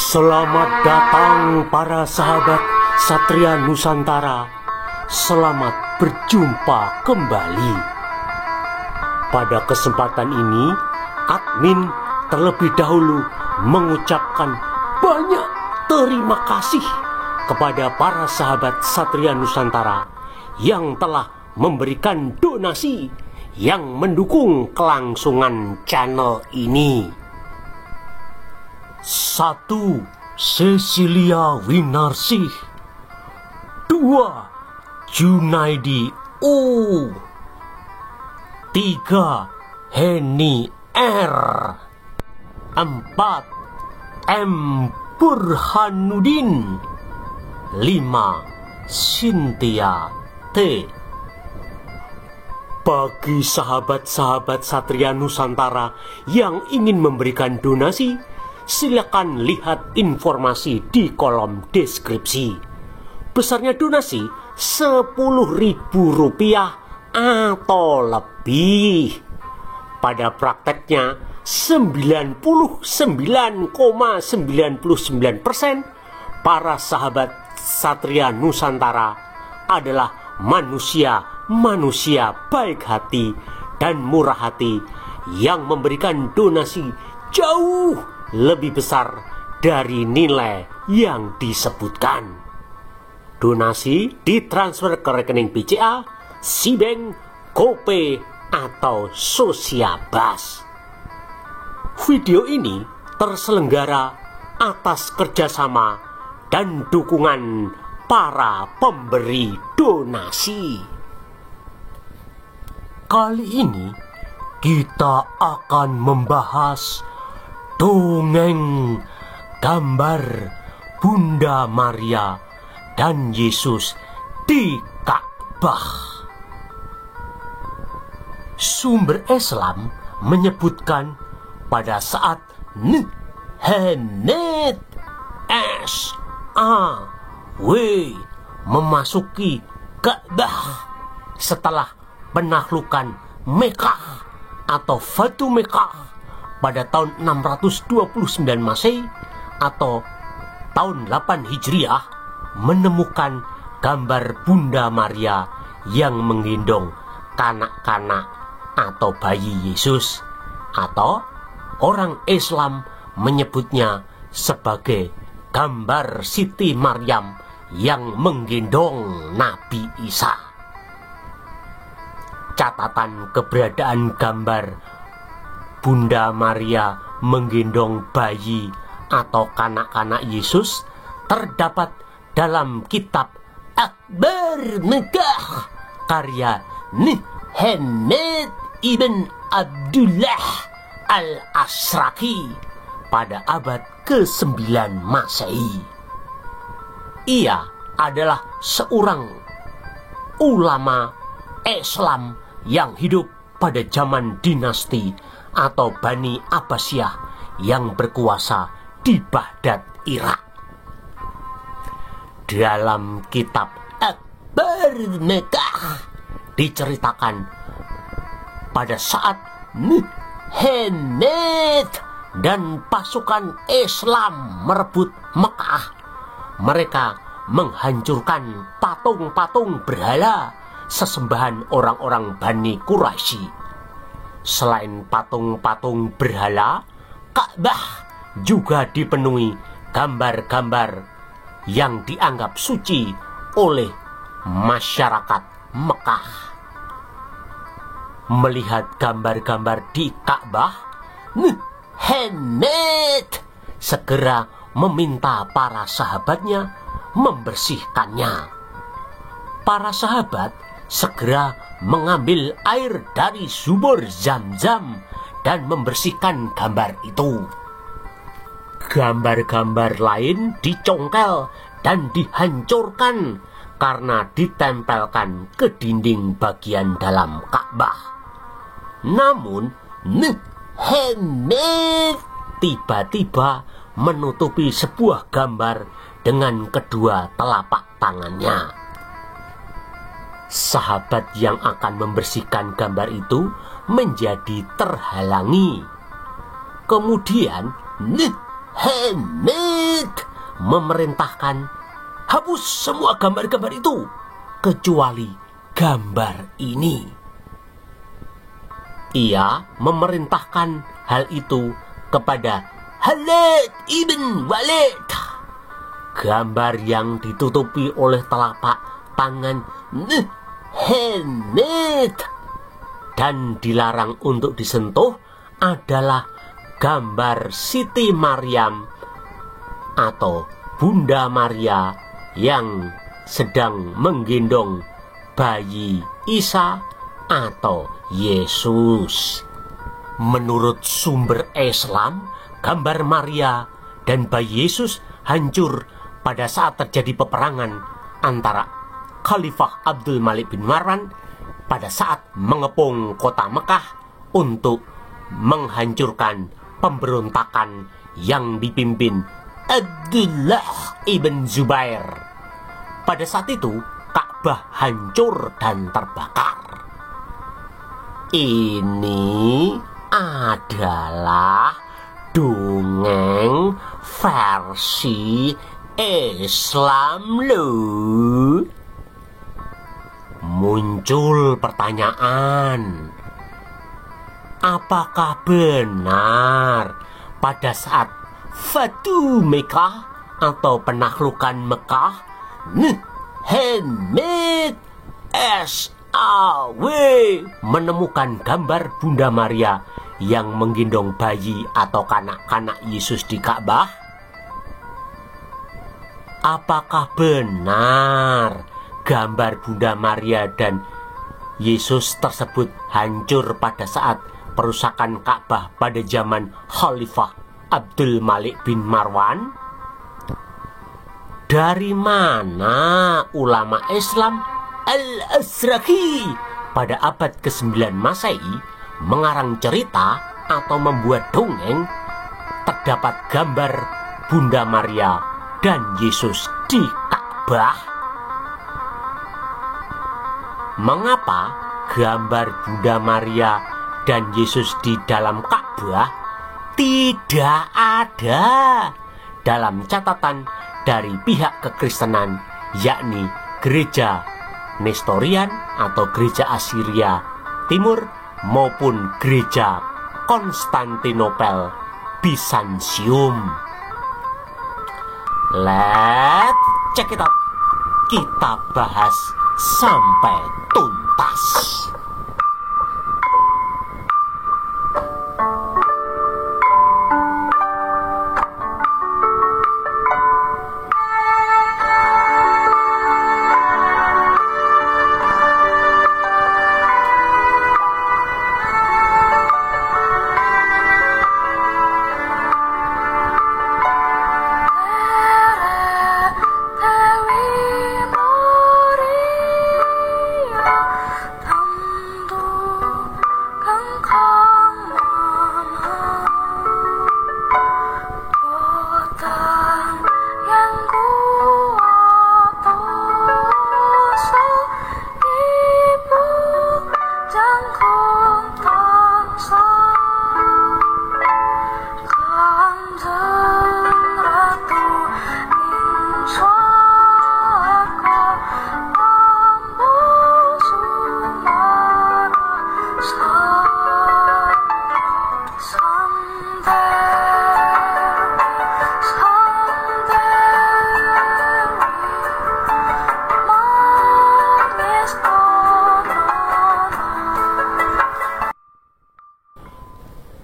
Selamat datang para sahabat Satria Nusantara. Selamat berjumpa kembali. Pada kesempatan ini, admin terlebih dahulu mengucapkan banyak terima kasih kepada para sahabat Satria Nusantara yang telah memberikan donasi yang mendukung kelangsungan channel ini. 1. Cecilia Winarsih. 2. Junaidi U. 3. Heni R. 4. M. Burhanuddin. 5. Cynthia T. Bagi sahabat-sahabat Satria Nusantara yang ingin memberikan donasi, silakan lihat informasi di kolom deskripsi. Besarnya donasi Rp10.000 atau lebih. Pada prakteknya 99,99% para sahabat Satria Nusantara adalah manusia baik hati dan murah hati yang memberikan donasi jauh lebih besar dari nilai yang disebutkan. Donasi ditransfer ke rekening BCA, SeaBank, GoPay, atau Sosiabas. Video ini terselenggara atas kerjasama dan dukungan para pemberi donasi. Kali ini kita akan membahas dongeng gambar Bunda Maria dan Yesus di Ka'bah. Sumber Islam menyebutkan pada saat Henet S.A.W. memasuki Ka'bah setelah penaklukan Mekah atau Fatu Mekah pada tahun 629 Masehi atau tahun 8 Hijriah, menemukan gambar Bunda Maria yang menggendong kanak-kanak atau bayi Yesus, atau orang Islam menyebutnya sebagai gambar Siti Maryam yang menggendong Nabi Isa. Catatan keberadaan gambar Bunda Maria menggendong bayi atau kanak-kanak Yesus terdapat dalam kitab Akbar Mekah karya Henet Ibn Abdullah Al-Asraki pada abad ke-9 Masehi. Ia adalah seorang ulama Islam yang hidup pada zaman dinasti atau Bani Abbasiyah yang berkuasa di Baghdad, Irak. Dalam kitab Akbar Mekah diceritakan pada saat Henet dan pasukan Islam merebut Mekah, mereka menghancurkan patung-patung berhala sesembahan orang-orang Bani Quraisy. Selain patung-patung berhala, Ka'bah juga dipenuhi gambar-gambar yang dianggap suci oleh masyarakat Mekah. Melihat gambar-gambar di Ka'bah, Henet segera meminta para sahabatnya membersihkannya. Para sahabat segera mengambil air dari sumur Zam-Zam dan membersihkan gambar itu. Gambar-gambar lain dicongkel dan dihancurkan karena ditempelkan ke dinding bagian dalam Ka'bah. Namun, Henet tiba-tiba menutupi sebuah gambar dengan kedua telapak tangannya. Sahabat yang akan membersihkan gambar itu menjadi terhalangi. Kemudian Hemet memerintahkan, hapus semua gambar-gambar itu kecuali gambar ini. Ia memerintahkan hal itu kepada Khalid ibn Walid. Gambar yang ditutupi oleh telapak tangan Hemet dan dilarang untuk disentuh adalah gambar Siti Maryam atau Bunda Maria yang sedang menggendong bayi Isa atau Yesus. Menurut sumber Islam, gambar Maria dan bayi Yesus hancur pada saat terjadi peperangan antara Khalifah Abdul Malik bin Marwan pada saat mengepung kota Mekah untuk menghancurkan pemberontakan yang dipimpin Abdullah ibn Zubair. Pada saat itu Ka'bah hancur dan terbakar. Ini adalah dongeng versi Islam loh. Muncul pertanyaan, apakah benar pada saat Fatu Mekah atau penaklukan Mekah, Hemet SAW menemukan gambar Bunda Maria yang menggendong bayi atau kanak-kanak Yesus di Ka'bah? Apakah benar gambar Bunda Maria dan Yesus tersebut hancur pada saat perusakan Ka'bah pada zaman Khalifah Abdul Malik bin Marwan? Dari mana ulama Islam Al-Azraqi pada abad ke-9 Masehi mengarang cerita atau membuat dongeng terdapat gambar Bunda Maria dan Yesus di Ka'bah? Mengapa gambar Bunda Maria dan Yesus di dalam Ka'bah tidak ada dalam catatan dari pihak kekristenan, yakni Gereja Nestorian atau Gereja Assyria Timur maupun Gereja Konstantinopel Bizantium? Let's check it out. Kita bahas sampai tuntas.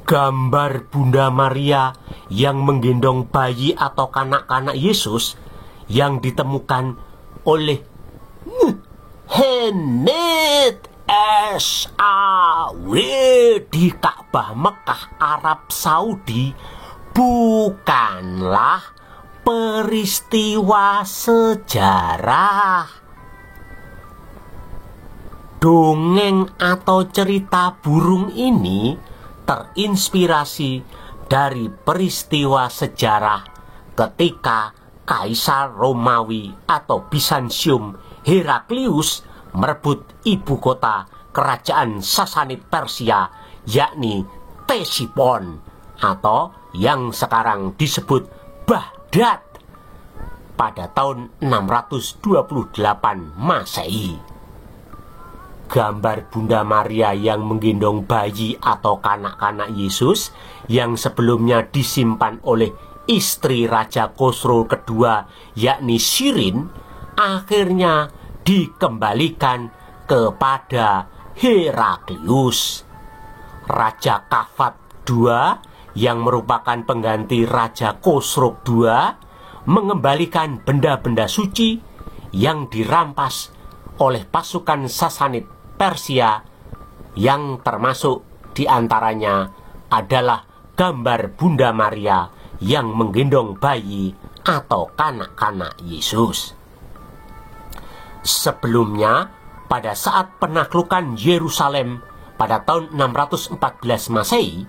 Gambar Bunda Maria yang menggendong bayi atau kanak-kanak Yesus yang ditemukan oleh Hemet SAW di Ka'bah Mekah, Arab Saudi bukanlah peristiwa sejarah. Dongeng atau cerita burung ini terinspirasi dari peristiwa sejarah ketika Kaisar Romawi atau Bizantium Heraklius merebut ibu kota kerajaan Sasanid Persia, yakni Ctesiphon, atau yang sekarang disebut Baghdad pada tahun 628 Masehi. Gambar Bunda Maria yang menggendong bayi atau kanak-kanak Yesus yang sebelumnya disimpan oleh istri Raja Khosrow kedua, yakni Shirin, akhirnya dikembalikan kepada Heraklius. Raja Kafat II yang merupakan pengganti Raja Khosrow II mengembalikan benda-benda suci yang dirampas oleh pasukan Sasanid Persia, yang termasuk diantaranya adalah gambar Bunda Maria yang menggendong bayi atau kanak-kanak Yesus. Sebelumnya, pada saat penaklukan Yerusalem pada tahun 614 Masehi,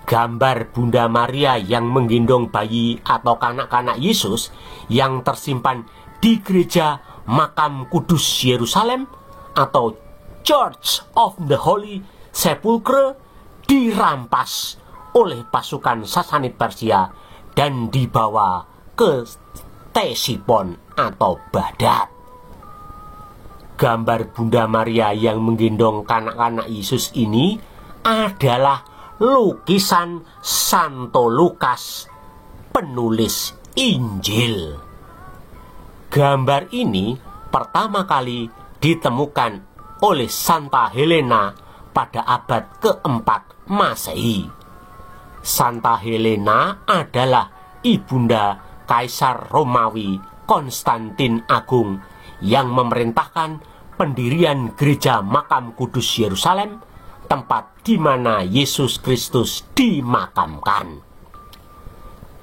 gambar Bunda Maria yang menggendong bayi atau kanak-kanak Yesus yang tersimpan di gereja Makam Kudus Yerusalem atau Church of the Holy Sepulchre dirampas oleh pasukan Sasanid Persia dan dibawa ke Ctesifon atau Baghdad. Gambar Bunda Maria yang menggendong kanak-kanak Yesus ini adalah lukisan Santo Lukas, penulis Injil. Gambar ini pertama kali ditemukan oleh Santa Helena pada abad keempat Masehi. Santa Helena adalah ibunda Kaisar Romawi Konstantin Agung yang memerintahkan pendirian gereja Makam Kudus Yerusalem, tempat di mana Yesus Kristus dimakamkan.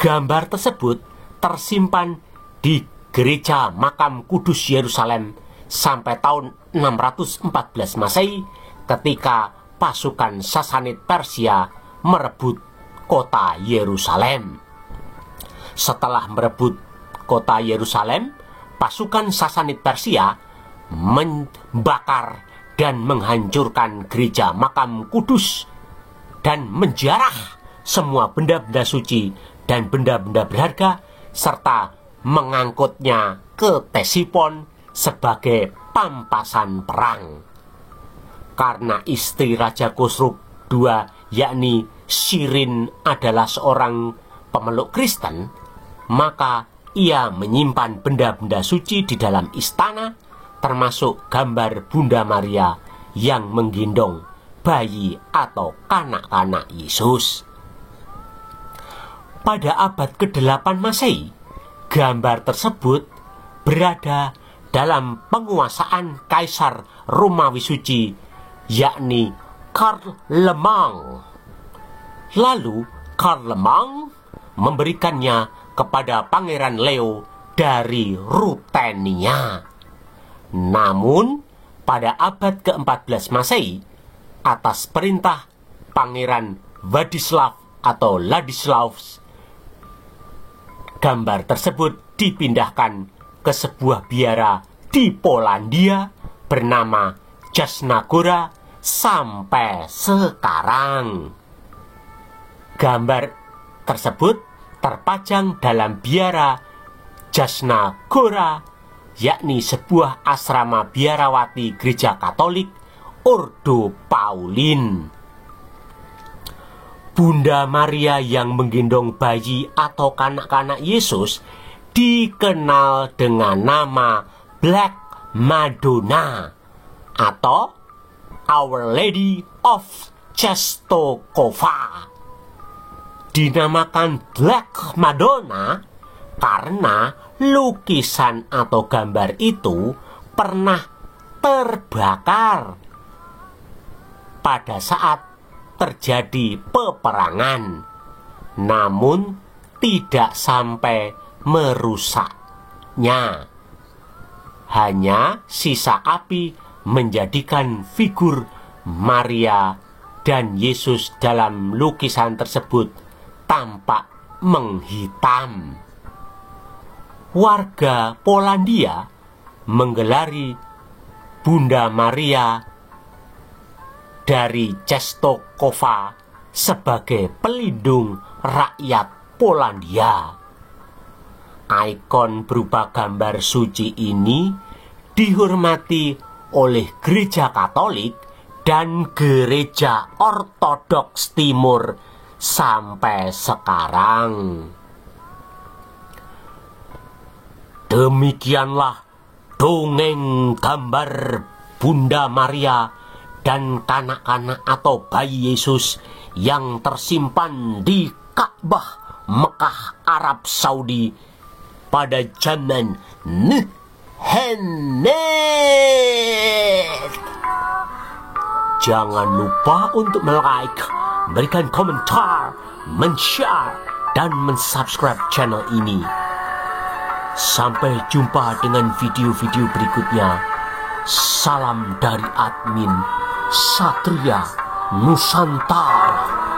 Gambar tersebut tersimpan di gereja Makam Kudus Yerusalem sampai tahun 614 Masehi ketika pasukan Sasanid Persia merebut kota Yerusalem. Setelah merebut kota Yerusalem, pasukan Sasanid Persia membakar dan menghancurkan gereja Makam Kudus dan menjarah semua benda-benda suci dan benda-benda berharga serta mengangkutnya ke Ctesifon sebagai pampasan perang. Karena istri Raja Khosrow II, yakni Shirin, adalah seorang pemeluk Kristen, maka ia menyimpan benda-benda suci di dalam istana, termasuk gambar Bunda Maria yang menggendong bayi atau kanak-kanak Yesus. Pada abad ke-8 Masehi, gambar tersebut berada dalam penguasaan Kaisar Romawi Suci, yakni Charlemagne. Lalu Charlemagne memberikannya kepada Pangeran Leo dari Rutenia. Namun, pada abad ke-14 Masehi, atas perintah Pangeran Władysław atau Ladislaus, gambar tersebut dipindahkan ke sebuah biara di Polandia bernama Jasna Góra sampai sekarang. Gambar tersebut terpajang dalam biara Jasna Góra, yakni sebuah asrama biarawati gereja Katolik Ordo Paulin. Bunda Maria yang menggendong bayi atau kanak-kanak Yesus dikenal dengan nama Black Madonna atau Our Lady of Czestochowa. Dinamakan Black Madonna karena lukisan atau gambar itu pernah terbakar pada saat terjadi peperangan, namun tidak sampai merusaknya. Hanya sisa api menjadikan figur Maria dan Yesus dalam lukisan tersebut tampak menghitam. Warga Polandia menggelari Bunda Maria dari Czestochowa sebagai pelindung rakyat Polandia. Ikon berupa gambar suci ini dihormati oleh Gereja Katolik dan Gereja Ortodoks Timur sampai sekarang. Demikianlah dongeng gambar Bunda Maria dan kanak-kanak atau bayi Yesus yang tersimpan di Ka'bah Mekah, Arab Saudi pada zaman Muhammad. Jangan lupa untuk like, berikan komentar, men-share, dan men-subscribe channel ini. Sampai jumpa dengan video-video berikutnya. Salam dari admin Satria Nusantara.